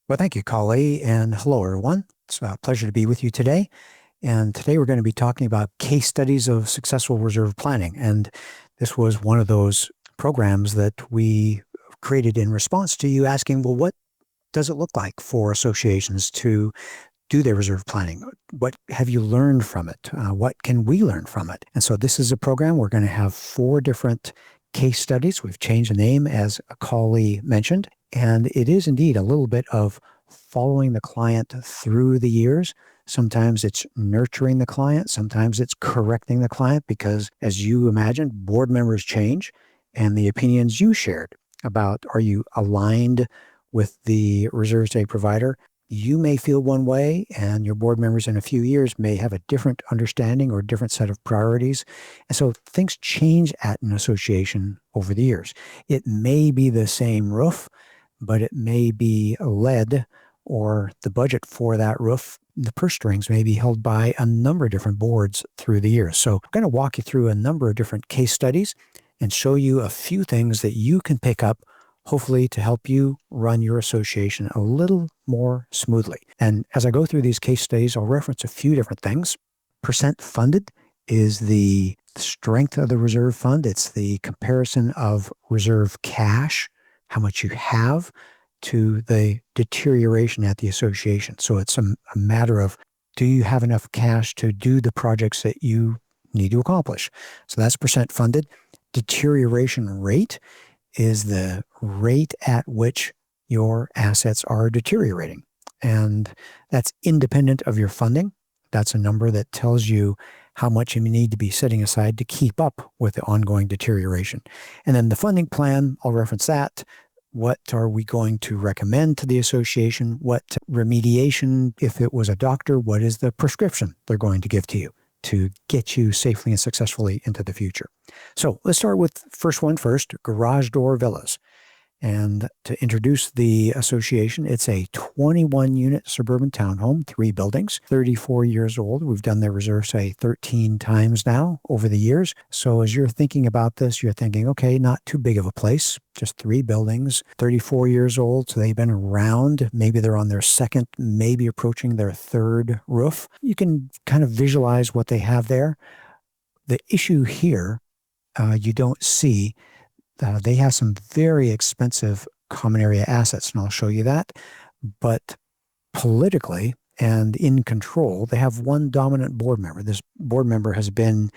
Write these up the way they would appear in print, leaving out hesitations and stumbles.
Well, thank you, Kali, and hello, everyone. It's a pleasure to be with you today. And today we're going to be talking about case studies of successful reserve planning. And this was one of those programs that we created in response to you asking, well, what does it look like for associations to do their reserve planning? What have you learned from it? What can we learn from it? And so this is a program. We're going to have 4 different case studies. We've changed the name, as Kali mentioned. And it is indeed a little bit of following the client through the years. Sometimes it's nurturing the client. Sometimes it's correcting the client because, as you imagine, board members change and the opinions you shared about are you aligned with the reserve estate provider, you may feel one way and your board members in a few years may have a different understanding or different set of priorities. And so things change at an association over the years. It may be the same roof, but it may be lead or the budget for that roof. The purse strings may be held by a number of different boards through the years. So I'm going to walk you through a number of different case studies and show you a few things that you can pick up, hopefully to help you run your association a little more smoothly. And as I go through these case studies, I'll reference a few different things. Percent funded is the strength of the reserve fund. It's the comparison of reserve cash, how much you have, to the deterioration at the association. So it's a matter of, do you have enough cash to do the projects that you need to accomplish? So that's percent funded. Deterioration rate is the rate at which your assets are deteriorating. And that's independent of your funding. That's a number that tells you how much you need to be setting aside to keep up with the ongoing deterioration. And then the funding plan, I'll reference that. What are we going to recommend to the association? What remediation, if it was a doctor, what is the prescription they're going to give to you to get you safely and successfully into the future? So let's start with first, garage door villas. And to introduce the association, it's a 21-unit suburban townhome, 3 buildings, 34 years old. We've done their reserve, say, 13 times now over the years. So as you're thinking about this, you're thinking, okay, not too big of a place, just 3 buildings, 34 years old. So they've been around. Maybe they're on their second, maybe approaching their 3rd roof. You can kind of visualize what they have there. The issue here, you don't see. They have some very expensive common area assets, and I'll show you that. But politically and in control, they have one dominant board member. This board member has been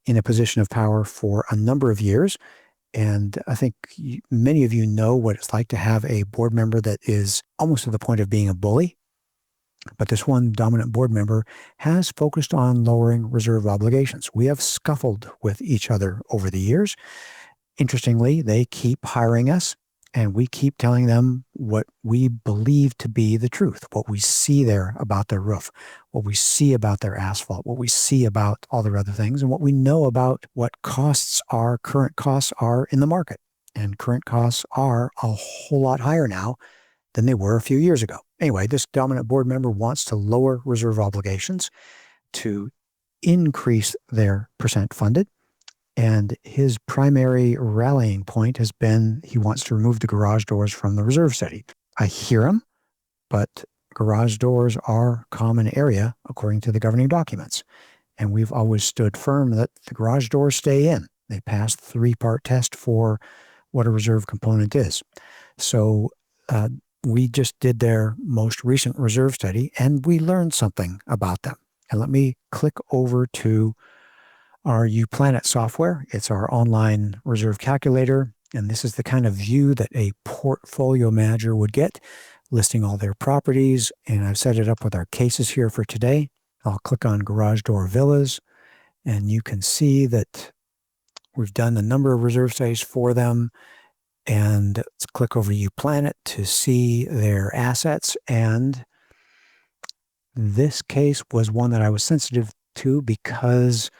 in a position of power for a number of years. And I think many of you know what it's like to have a board member that is almost to the point of being a bully. But this one dominant board member has focused on lowering reserve obligations. We have scuffled with each other over the years. Interestingly, they keep hiring us, and we keep telling them what we believe to be the truth, what we see there about their roof, what we see about their asphalt, what we see about all their other things, and what we know about what current costs are in the market. And current costs are a whole lot higher now than they were a few years ago. Anyway, this dominant board member wants to lower reserve obligations to increase their percent funded. And his primary rallying point has been he wants to remove the garage doors from the reserve study. I hear him, but garage doors are common area according to the governing documents. And we've always stood firm that the garage doors stay in. They pass the 3-part test for what a reserve component is. So we just did their most recent reserve study, and we learned something about them. And let me click over to our UPlanet software. It's our online reserve calculator. And this is the kind of view that a portfolio manager would get, listing all their properties. And I've set it up with our cases here for today. I'll click on garage door villas, and you can see that we've done a number of reserve studies for them. And let's click over UPlanet to see their assets. And this case was one that I was sensitive to because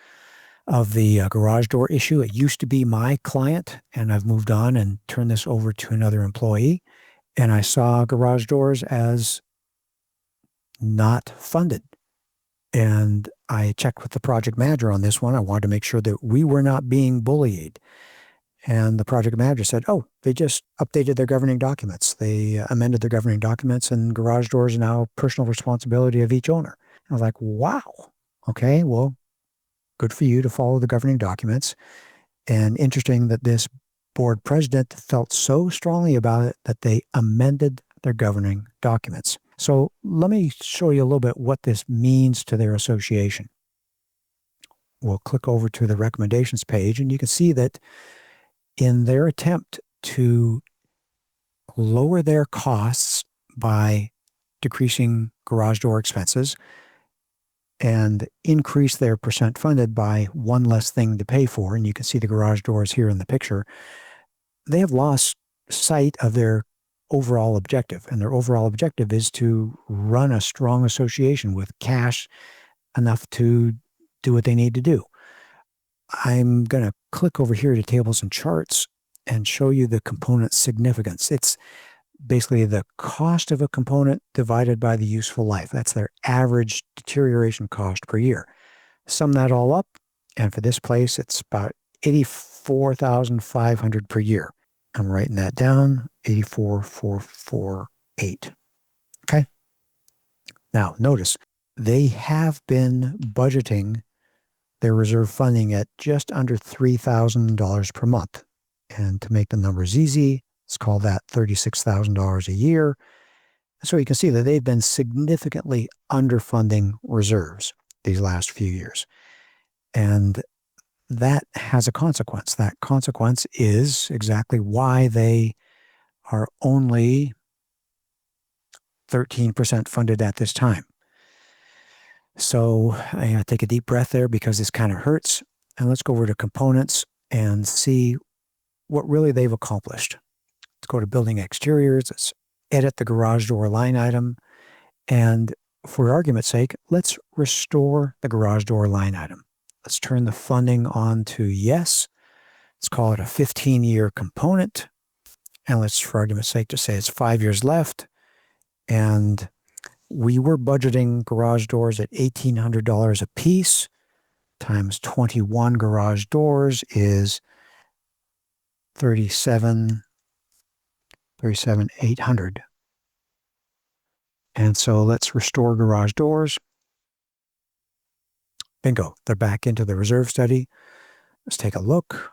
of the garage door issue. It used to be my client, and I've moved on and turned this over to another employee. And I saw garage doors as not funded. And I checked with the project manager on this one. I wanted to make sure that we were not being bullied. And the project manager said, oh, they just updated their governing documents. They amended their governing documents, and garage doors are now personal responsibility of each owner. I was like, wow. Okay, well, good for you to follow the governing documents. And interesting that this board president felt so strongly about it that they amended their governing documents. So let me show you a little bit what this means to their association. We'll click over to the recommendations page, and you can see that in their attempt to lower their costs by decreasing garage door expenses and increase their percent funded by one less thing to pay for, and you can see the garage doors here in the picture, they have lost sight of their overall objective. And their overall objective is to run a strong association with cash enough to do what they need to do. I'm going to click over here to tables and charts and show you the component significance. It's basically the cost of a component divided by the useful life. That's their average deterioration cost per year. Sum that all up, and for this place, it's about $84,500 per year. I'm writing that down, 84,448. Okay. Now, notice they have been budgeting their reserve funding at just under $3,000 per month. And to make the numbers easy, let's call that $36,000 a year. So you can see that they've been significantly underfunding reserves these last few years. And that has a consequence. That consequence is exactly why they are only 13% funded at this time. So I'm going to take a deep breath there because this kind of hurts. And let's go over to components and see what really they've accomplished. Let's go to building exteriors. Let's edit the garage door line item. And for argument's sake, let's restore the garage door line item. Let's turn the funding on to yes. Let's call it a 15-year component. And let's, for argument's sake, just say it's 5 years left. And we were budgeting garage doors at $1,800 a piece times 21 garage doors is 37,800. And so let's restore garage doors. Bingo, they're back into the reserve study. Let's take a look.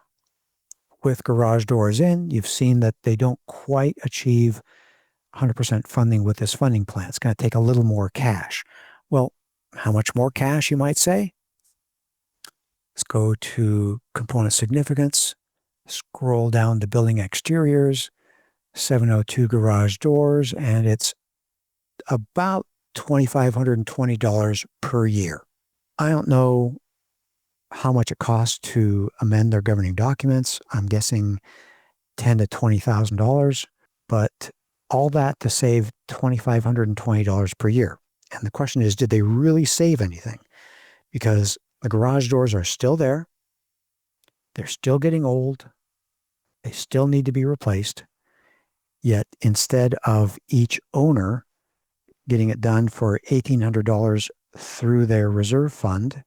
With garage doors in, you've seen that they don't quite achieve 100% funding with this funding plan. It's going to take a little more cash. Well, how much more cash, you might say? Let's go to component significance, scroll down to building exteriors, 702 garage doors, and it's about $2,520 per year. I don't know how much it costs to amend their governing documents. I'm guessing $10,000 to $20,000, but all that to save $2,520 per year. And the question is, did they really save anything? Because the garage doors are still there. They're still getting old. They still need to be replaced. Yet instead of each owner getting it done for $1,800 through their reserve fund,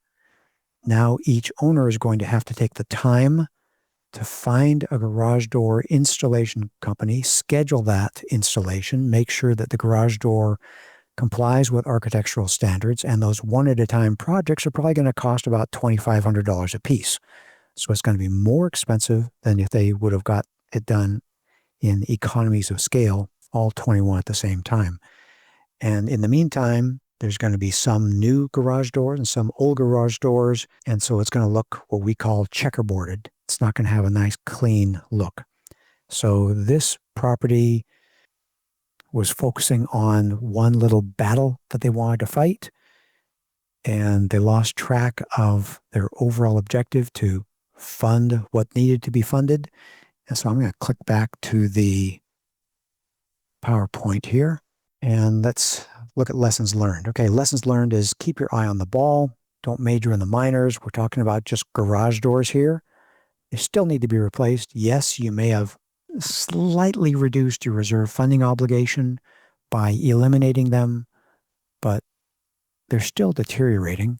now each owner is going to have to take the time to find a garage door installation company, schedule that installation, make sure that the garage door complies with architectural standards, and those one-at-a-time projects are probably going to cost about $2,500 a piece. So it's going to be more expensive than if they would have got it done in economies of scale, all 21 at the same time. And in the meantime, there's going to be some new garage doors and some old garage doors, and so it's going to look what we call checkerboarded. It's not going to have a nice, clean look. So this property was focusing on one little battle that they wanted to fight, and they lost track of their overall objective to fund what needed to be funded. And so I'm going to click back to the PowerPoint here, and let's look at lessons learned. Okay, lessons learned is keep your eye on the ball. Don't major in the minors. We're talking about just garage doors here. They still need to be replaced. Yes, you may have slightly reduced your reserve funding obligation by eliminating them, but they're still deteriorating.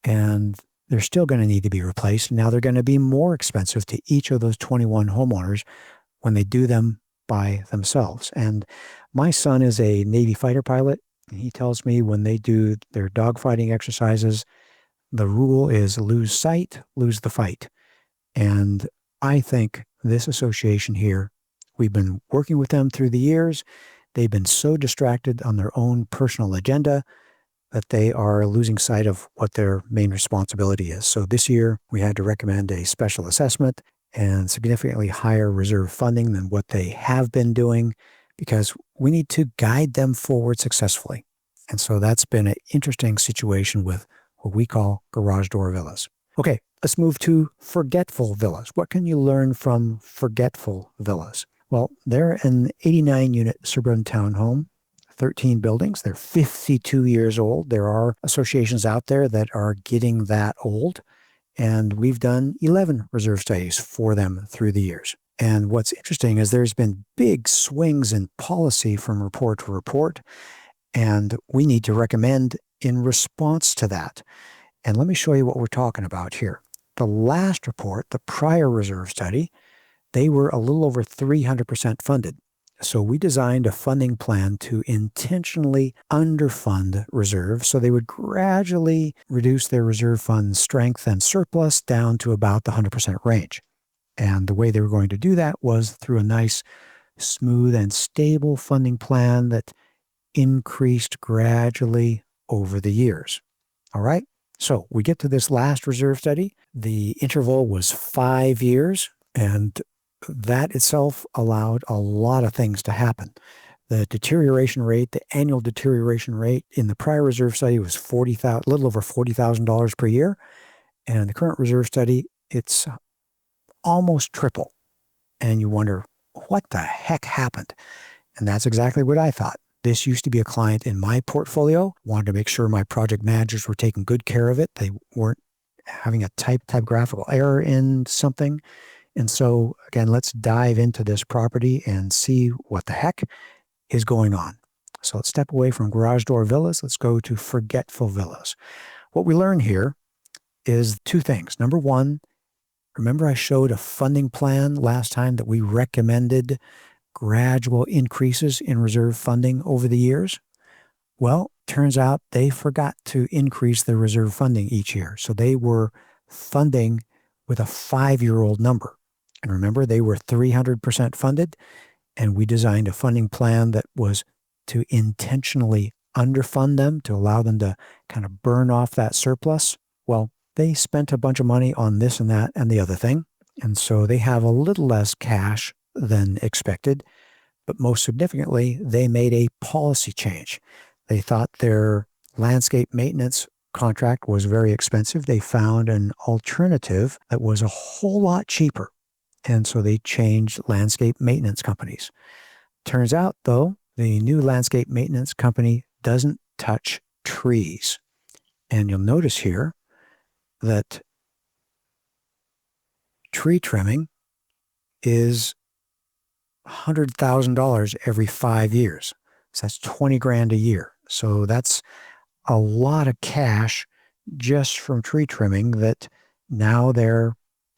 And they're still going to need to be replaced. Now they're going to be more expensive to each of those 21 homeowners when they do them by themselves. And my son is a Navy fighter pilot. And he tells me when they do their dogfighting exercises, the rule is lose sight, lose the fight. And I think this association here, we've been working with them through the years. They've been so distracted on their own personal agenda that they are losing sight of what their main responsibility is. So this year, we had to recommend a special assessment and significantly higher reserve funding than what they have been doing, because we need to guide them forward successfully. And so that's been an interesting situation with what we call garage door villas. Okay, let's move to Forgetful Villas. What can you learn from Forgetful Villas? Well, they're an 89-unit suburban townhome, 13 buildings. They're 52 years old. There are associations out there that are getting that old, and we've done 11 reserve studies for them through the years. And what's interesting is there's been big swings in policy from report to report, and we need to recommend in response to that. And let me show you what we're talking about here. The last report, the prior reserve study, they were a little over 300% funded. So we designed a funding plan to intentionally underfund reserves so they would gradually reduce their reserve fund strength and surplus down to about the 100% range. And the way they were going to do that was through a nice, smooth, and stable funding plan that increased gradually over the years. All right? So we get to this last reserve study. The interval was 5 years, and that itself allowed a lot of things to happen. The deterioration rate, the annual deterioration rate in the prior reserve study was a little over $40,000 per year. And in the current reserve study, it's almost triple. And you wonder, what the heck happened? And that's exactly what I thought. This used to be a client in my portfolio. Wanted to make sure my project managers were taking good care of it. They weren't having a typographical error in something. And so, again, let's dive into this property and see what the heck is going on. So let's step away from garage door villas. Let's go to Forgetful Villas. What we learn here is two things. Number one, remember I showed a funding plan last time that we recommended gradual increases in reserve funding over the years? Well, turns out they forgot to increase their reserve funding each year. So they were funding with a 5-year-old number. And remember, they were 300% funded, and we designed a funding plan that was to intentionally underfund them to allow them to kind of burn off that surplus. Well, they spent a bunch of money on this and that and the other thing, and so they have a little less cash than expected. But most significantly, they made a policy change. They thought their landscape maintenance contract was very expensive. They found an alternative that was a whole lot cheaper. And so they changed landscape maintenance companies. Turns out, though, the new landscape maintenance company doesn't touch trees. And you'll notice here that tree trimming is $100,000 every 5 years. So that's $20,000 a year. So that's a lot of cash just from tree trimming that now they're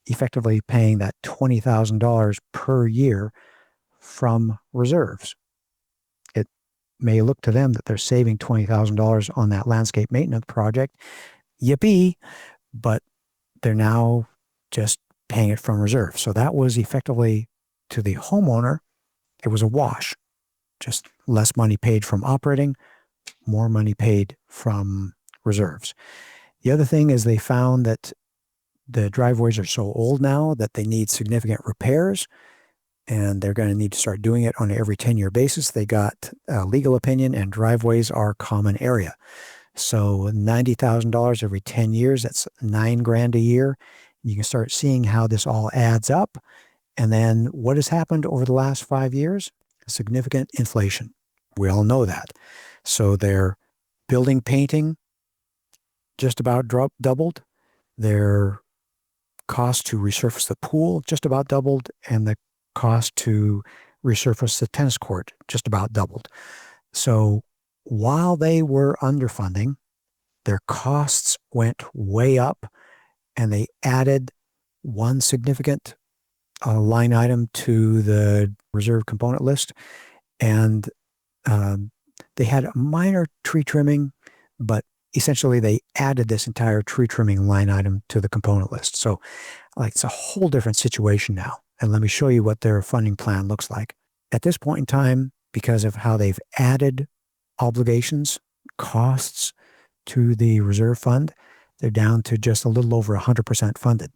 effectively paying that $20,000 per year from reserves. It may look to them that they're saving $20,000 on that landscape maintenance project. Yippee! But they're now just paying it from reserve. So that was effectively, to the homeowner, it was a wash. Just less money paid from operating, more money paid from reserves. The other thing is they found that the driveways are so old now that they need significant repairs, and they're going to need to start doing it on an every 10-year basis. They got a legal opinion, and driveways are common area. So $90,000 every 10 years, that's $9,000 a year. You can start seeing how this all adds up. And then what has happened over the last 5 years? Significant inflation. We all know that. So their building painting just about doubled. Their cost to resurface the pool just about doubled. And the cost to resurface the tennis court just about doubled. So while they were underfunding, their costs went way up, and they added one significant line item to the reserve component list, and they had a minor tree trimming, but essentially they added this entire tree trimming line item to the component list. So like it's a whole different situation now. And let me show you what their funding plan looks like. At this point in time, because of how they've added obligations, costs to the reserve fund, they're down to just a little over 100% funded,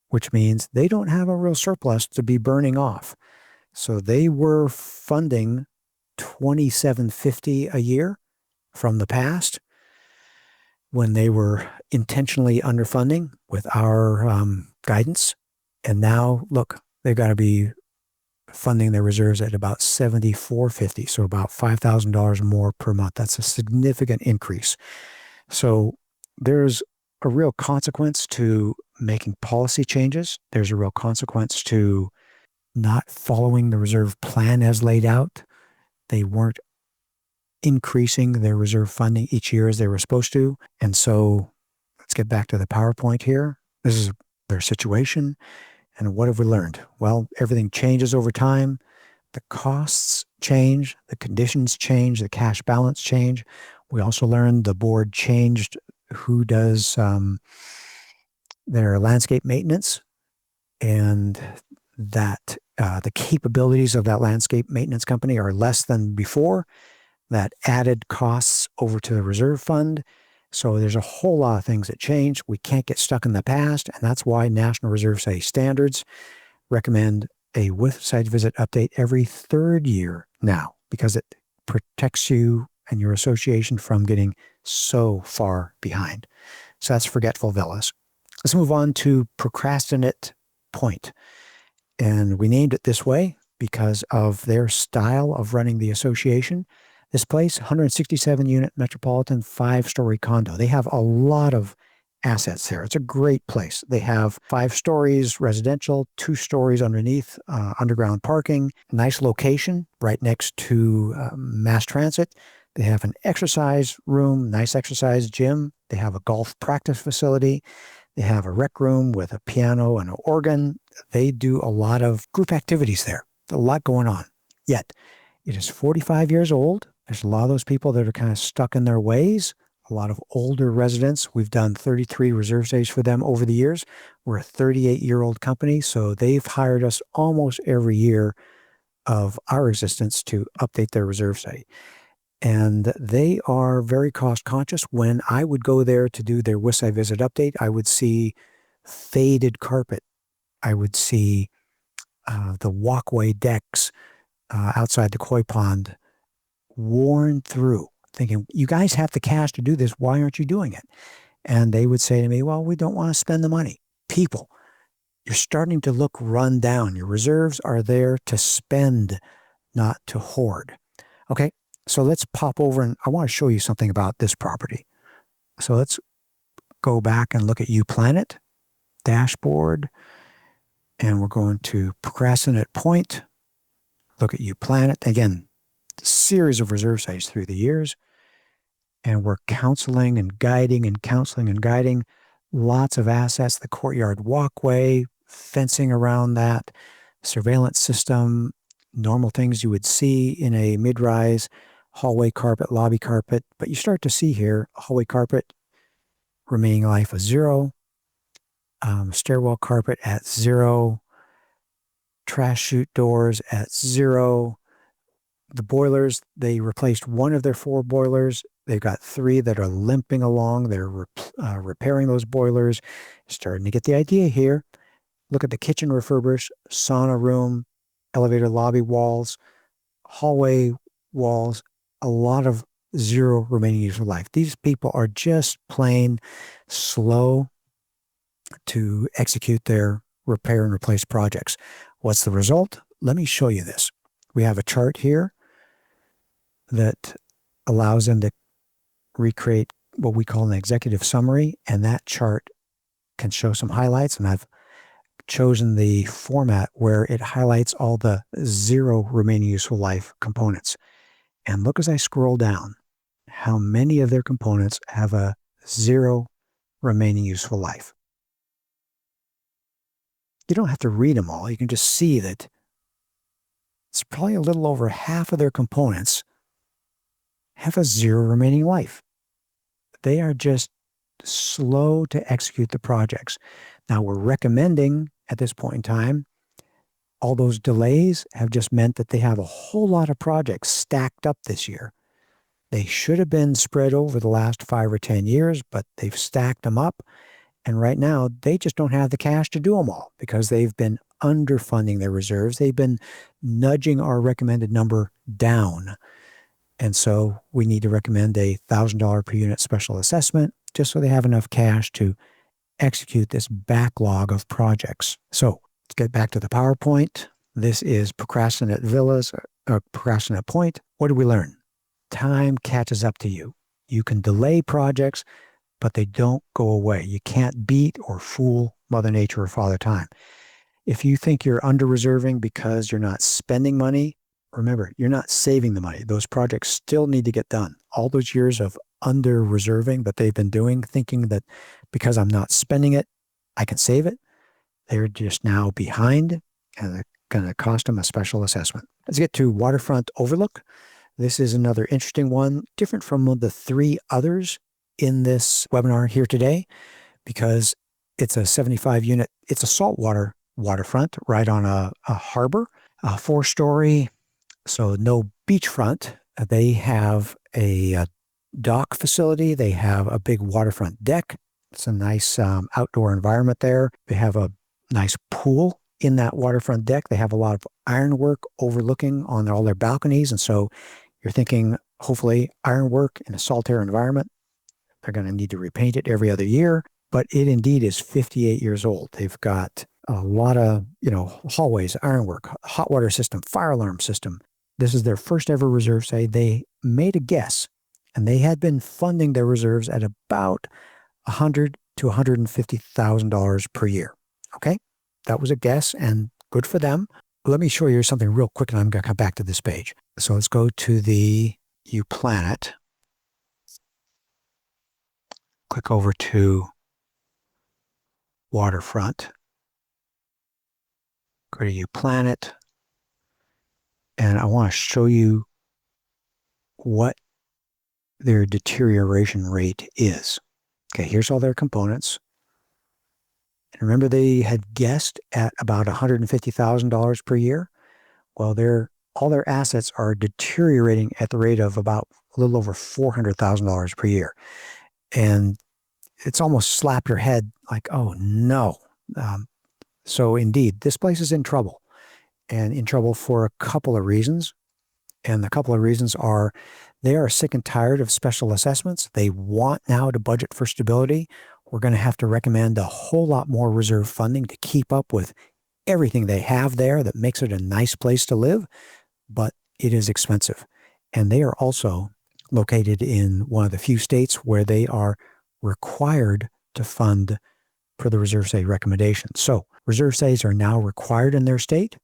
which means they don't have a real surplus to be burning off. So they were funding $2,750 a year from the past when they were intentionally underfunding with our guidance. And now, look, they've got to be funding their reserves at about $7,450, so about $5,000 more per month. That's a significant increase. So there's a real consequence to making policy changes. There's a real consequence to not following the reserve plan as laid out. They weren't increasing their reserve funding each year as they were supposed to. And so let's get back to the PowerPoint here. This is their situation. And what have we learned? Well, everything changes over time. The costs change, the conditions change, the cash balance change. We also learned the board changed who does their landscape maintenance, and that the capabilities of that landscape maintenance company are less than before. That added costs over to the reserve fund. So there's a whole lot of things that change. We can't get stuck in the past, and that's why National Reserve Study standards recommend a with-site visit update every third year now, because it protects you and your association from getting so far behind. So that's Forgetful Villas. Let's move on to Procrastinate Point. And we named it this way because of their style of running the association. This place, 167-unit metropolitan 5-story condo. They have a lot of assets there. It's a great place. They have 5 stories residential, 2 stories underneath, underground parking, nice location right next to mass transit. They have an exercise room, nice exercise gym. They have a golf practice facility. They have a rec room with a piano and an organ. They do a lot of group activities there. A lot going on. Yet, it is 45 years old. There's a lot of those people that are kind of stuck in their ways. A lot of older residents. We've done 33 reserve days for them over the years. We're a 38-year-old company, so they've hired us almost every year of our existence to update their reserve study. And they are very cost conscious. When I would go there to do their West Side Visit update, I would see faded carpet. I would see the walkway decks outside the koi pond worn through, thinking, you guys have the cash to do this. Why aren't you doing it? And they would say to me, well, we don't want to spend the money. People, you're starting to look run down. Your reserves are there to spend, not to hoard. Okay, so let's pop over and I want to show you something about this property. So let's go back and look at UPlanet dashboard. And we're going to Procrastinate Point. Look at UPlanet. Again, series of reserve sites through the years, and we're counseling and guiding and counseling and guiding lots of assets, the courtyard walkway, fencing around that, surveillance system, normal things you would see in a mid-rise, hallway carpet, lobby carpet. But you start to see here, hallway carpet, remaining life of 0, stairwell carpet at 0, trash chute doors at 0. The boilers, they replaced one of their 4 boilers. They've got 3 that are limping along. They're repairing those boilers. Starting to get the idea here. Look at the kitchen refurbished, sauna room, elevator lobby walls, hallway walls, a lot of 0 remaining useful life. These people are just plain slow to execute their repair and replace projects. What's the result? Let me show you this. We have a chart here that allows them to recreate what we call an executive summary, and that chart can show some highlights, and I've chosen the format where it highlights all the 0 remaining useful life components. And look as I scroll down, how many of their components have a 0 remaining useful life. You don't have to read them all. You can just see that it's probably a little over half of their components have a zero remaining life. They are just slow to execute the projects. Now, we're recommending at this point in time, all those delays have just meant that they have a whole lot of projects stacked up this year. They should have been spread over the last 5 or 10 years, but they've stacked them up. And right now, they just don't have the cash to do them all because they've been underfunding their reserves. They've been nudging our recommended number down. And so we need to recommend a $1,000 per unit special assessment just so they have enough cash to execute this backlog of projects. So let's get back to the PowerPoint. This is Procrastinate Villas, or Procrastinate Point. What did we learn? Time catches up to you. You can delay projects, but they don't go away. You can't beat or fool Mother Nature or Father Time. If you think you're under-reserving because you're not spending money, remember, you're not saving the money. Those projects still need to get done. All those years of under-reserving that they've been doing, thinking that because I'm not spending it, I can save it, they're just now behind, and they're going to cost them a special assessment. Let's get to Waterfront Overlook. This is another interesting one, different from the 3 others in this webinar here today, because it's a 75 unit, it's a saltwater waterfront right on a harbor, a 4-story, so no beachfront. They have a dock facility. They have a big waterfront deck. It's a nice outdoor environment there. They have a nice pool in that waterfront deck. They have a lot of ironwork overlooking on all their balconies. And so you're thinking, hopefully, ironwork in a saltair environment. They're going to need to repaint it every other year. But it indeed is 58 years old. They've got a lot of, hallways, ironwork, hot water system, fire alarm system. This is their first ever reserve say. They made a guess, and they had been funding their reserves at about $100,000 to $150,000 per year. Okay, that was a guess, and good for them. Let me show you something real quick, and I'm going to come back to this page. So let's go to the UPlanet. Click over to Waterfront. Go to UPlanet. And I want to show you what their deterioration rate is. Okay, here's all their components. And remember, they had guessed at about $150,000 per year. Well, all their assets are deteriorating at the rate of about a little over $400,000 per year. And it's almost slap your head like, oh no. So indeed, this place is in trouble. And in trouble for a couple of reasons. And the couple of reasons are they are sick and tired of special assessments. They want now to budget for stability. We're going to have to recommend a whole lot more reserve funding to keep up with everything they have there that makes it a nice place to live, but it is expensive. And they are also located in one of the few states where they are required to fund per the reserve say recommendation. So reserve says are now required in their state,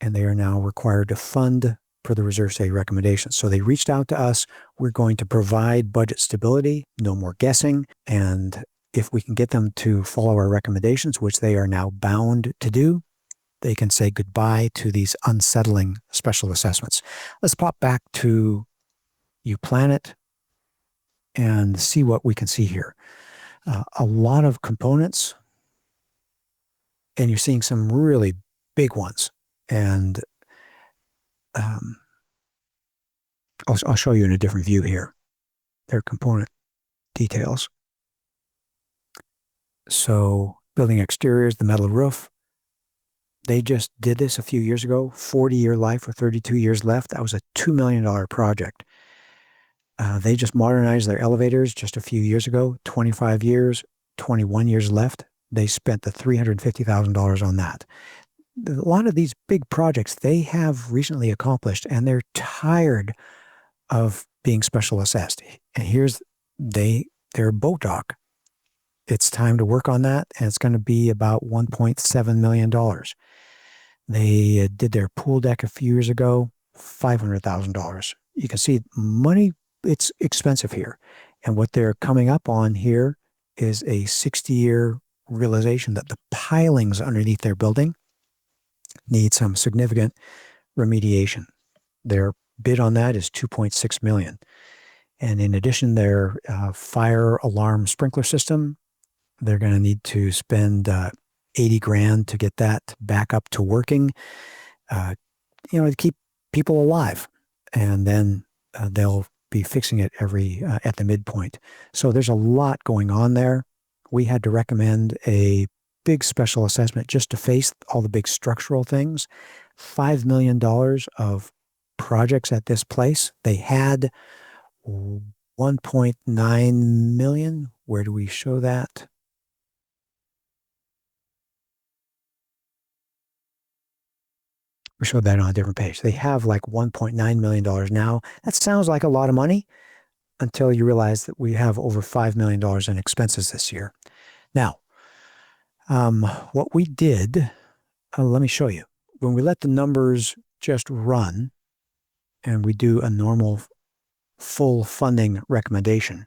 and they are now required to fund per the reserve say recommendation. So they reached out to us. We're going to provide budget stability, no more guessing. And if we can get them to follow our recommendations, which they are now bound to do, they can say goodbye to these unsettling special assessments. Let's pop back to UPlanet and see what we can see here. A lot of components, and you're seeing some really big ones. And I'll show you in a different view here, their component details. So building exteriors, the metal roof, they just did this a few years ago, 40-year life with 32 years left. That was a $2 million project. They just modernized their elevators just a few years ago, 25 years, 21 years left. They spent the $350,000 on that. A lot of these big projects they have recently accomplished, and they're tired of being special assessed. And here's their boat dock. It's time to work on that, and it's going to be about $1.7 million. They did their pool deck a few years ago, $500,000. You can see money, it's expensive here. And what they're coming up on here is a 60-year realization that the pilings underneath their building need some significant remediation. Their bid on that is $2.6 million. And in addition, their fire alarm sprinkler system, they're going to need to spend 80 grand to get that back up to working, to keep people alive. And then they'll be fixing it at the midpoint. So there's a lot going on there. We had to recommend a big special assessment just to face all the big structural things. $5 million of projects at this place. They had 1.9 million. Where do we show that? We showed that on a different page. They have like $1.9 million now. That sounds like a lot of money until you realize that we have over $5 million in expenses this year. Now, what we did, let me show you. When we let the numbers just run and we do a normal full funding recommendation,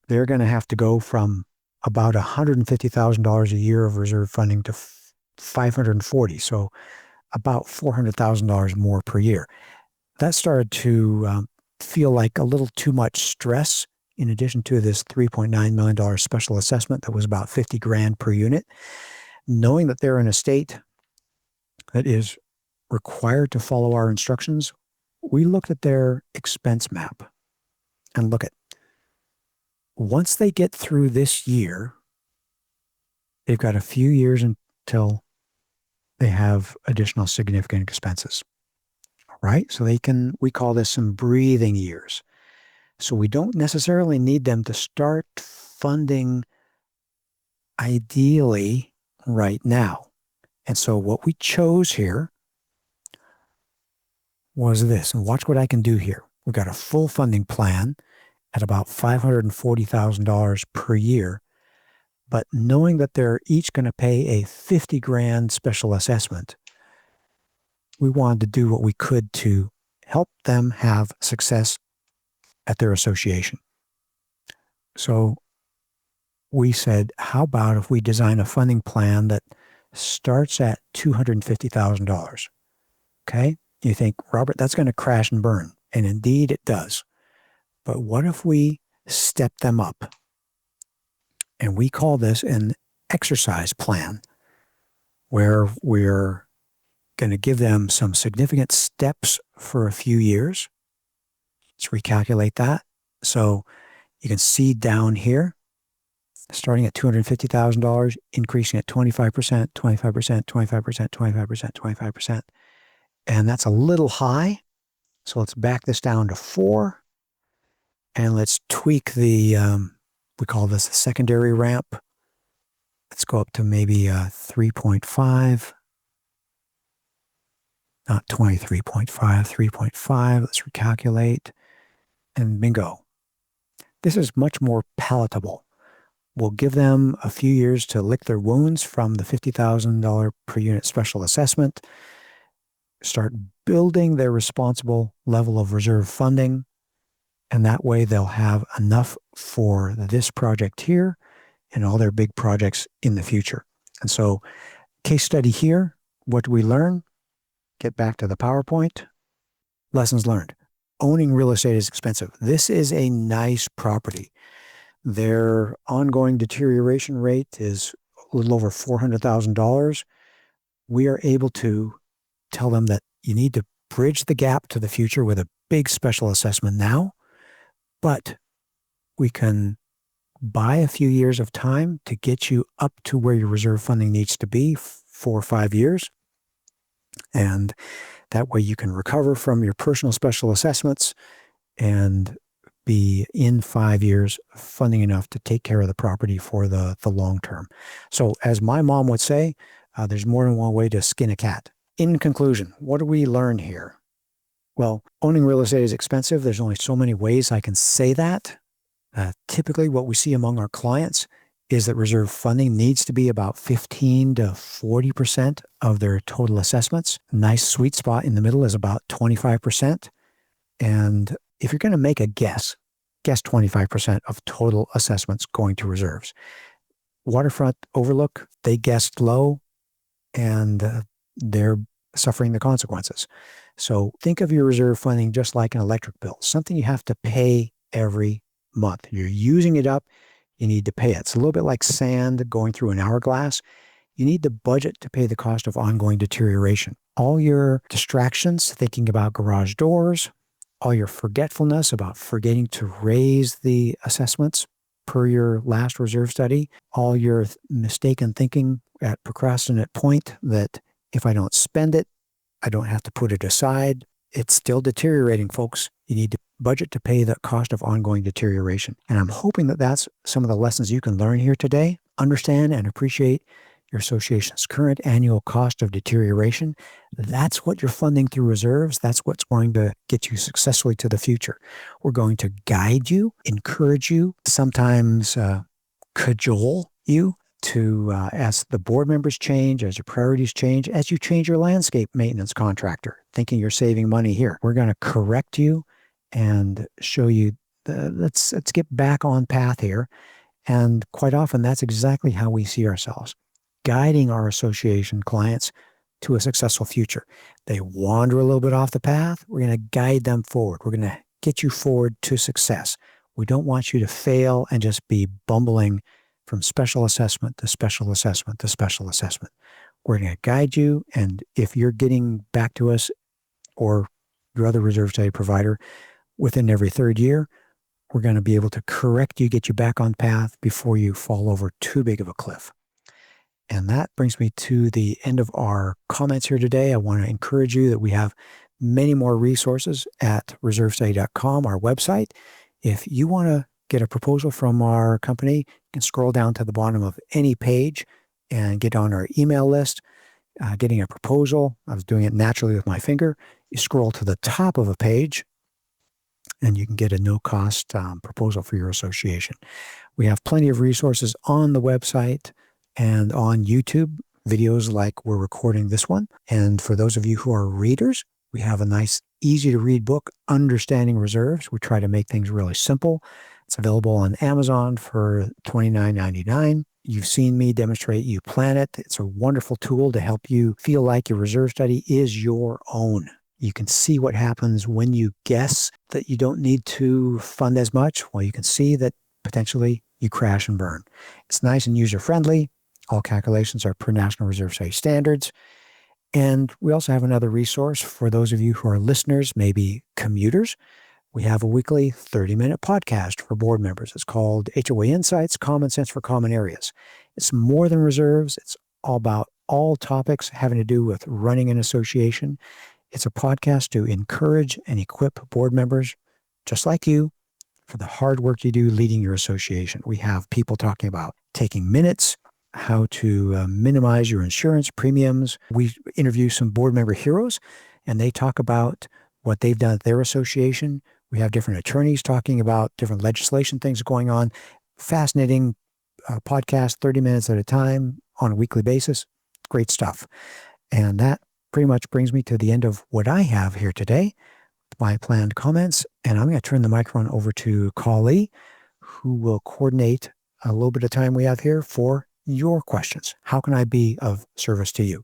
they're going to have to go from about $150,000 a year of reserve funding to $540,000, so about $400,000 more per year. That started to feel like a little too much stress in addition to this $3.9 million special assessment that was about 50 grand per unit. Knowing that they're in a state that is required to follow our instructions, we looked at their expense map and look at once they get through this year, they've got a few years until they have additional significant expenses. All right. So we call this some breathing years. So we don't necessarily need them to start funding ideally right now. And so what we chose here was this, and watch what I can do here. We've got a full funding plan at about $540,000 per year, but knowing that they're each going to pay a 50 grand special assessment, we wanted to do what we could to help them have success at their association. So we said, how about if we design a funding plan that starts at $250,000? Okay. You think, Robert, that's going to crash and burn. And indeed it does. But what if we step them up? And we call this an exercise plan, where we're going to give them some significant steps for a few years. Let's recalculate that. So you can see down here, starting at $250,000, increasing at 25%, 25%, 25%, 25%, 25%. And that's a little high. So let's back this down to 4. And let's tweak the, we call this a secondary ramp. Let's go up to maybe 3.5. Not 23.5, 3.5. Let's recalculate. And bingo. This is much more palatable. We'll give them a few years to lick their wounds from the $50,000 per unit special assessment, start building their responsible level of reserve funding, and that way they'll have enough for this project here and all their big projects in the future. And so, case study here, what do we learn? Get back to the PowerPoint. Lessons learned. Owning real estate is expensive. This is a nice property. Their ongoing deterioration rate is a little over $400,000. We are able to tell them that you need to bridge the gap to the future with a big special assessment now, but we can buy a few years of time to get you up to where your reserve funding needs to be, 4 or 5 years. And that way you can recover from your personal special assessments and be in 5 years funding enough to take care of the property for the long term. So as my mom would say, there's more than one way to skin a cat. In conclusion, what do we learn here? Well, owning real estate is expensive. There's only so many ways I can say that. Typically what we see among our clients is that reserve funding needs to be about 15 to 40% of their total assessments. A nice sweet spot in the middle is about 25%. And if you're going to make a guess, guess 25% of total assessments going to reserves. Waterfront Overlook, they guessed low, and they're suffering the consequences. So think of your reserve funding just like an electric bill, something you have to pay every month. You're using it up, you need to pay it. It's a little bit like sand going through an hourglass. You need the budget to pay the cost of ongoing deterioration. All your distractions, thinking about garage doors, all your forgetfulness about forgetting to raise the assessments per your last reserve study, all your mistaken thinking at Procrastinate Point that if I don't spend it, I don't have to put it aside. It's still deteriorating, folks. You need to budget to pay the cost of ongoing deterioration. And I'm hoping that that's some of the lessons you can learn here today. Understand and appreciate your association's current annual cost of deterioration. That's what you're funding through reserves. That's what's going to get you successfully to the future. We're going to guide you, encourage you, sometimes cajole you to, as the board members change, as your priorities change, as you change your landscape maintenance contractor, thinking you're saving money here. We're going to correct you and show you, let's get back on path here. And quite often, that's exactly how we see ourselves, guiding our association clients to a successful future. They wander a little bit off the path. We're going to guide them forward. We're going to get you forward to success. We don't want you to fail and just be bumbling from special assessment to special assessment to special assessment. We're going to guide you. And if you're getting back to us or your other reserve study provider within every third year, we're going to be able to correct you, get you back on path before you fall over too big of a cliff. And that brings me to the end of our comments here today. I want to encourage you that we have many more resources at reservestudy.com, our website. If you want to get a proposal from our company, you can scroll down to the bottom of any page and get on our email list. Getting a proposal, I was doing it naturally with my finger. You scroll to the top of a page and you can get a no-cost proposal for your association. We have plenty of resources on the website and on YouTube, videos like we're recording this one. And for those of you who are readers, we have a nice, easy-to-read book, Understanding Reserves. We try to make things really simple. It's available on Amazon for $29.99. You've seen me demonstrate UPlanet. It's a wonderful tool to help you feel like your reserve study is your own. You can see what happens when you guess that you don't need to fund as much. Well, you can see that potentially you crash and burn. It's nice and user-friendly. All calculations are per National Reserve Study standards. And we also have another resource for those of you who are listeners, maybe commuters. We have a weekly 30-minute podcast for board members. It's called HOA Insights, Common Sense for Common Areas. It's more than reserves. It's all about all topics having to do with running an association. It's a podcast to encourage and equip board members, just like you, for the hard work you do leading your association. We have people talking about taking minutes, how to minimize your insurance premiums. We interview some board member heroes, and they talk about what they've done at their association. We have different attorneys talking about different legislation things going on. Fascinating podcast, 30 minutes at a time on a weekly basis. Great stuff. And that pretty much brings me to the end of what I have here today, my planned comments. And I'm going to turn the microphone over to Kali, who will coordinate a little bit of time we have here for your questions. How can I be of service to you?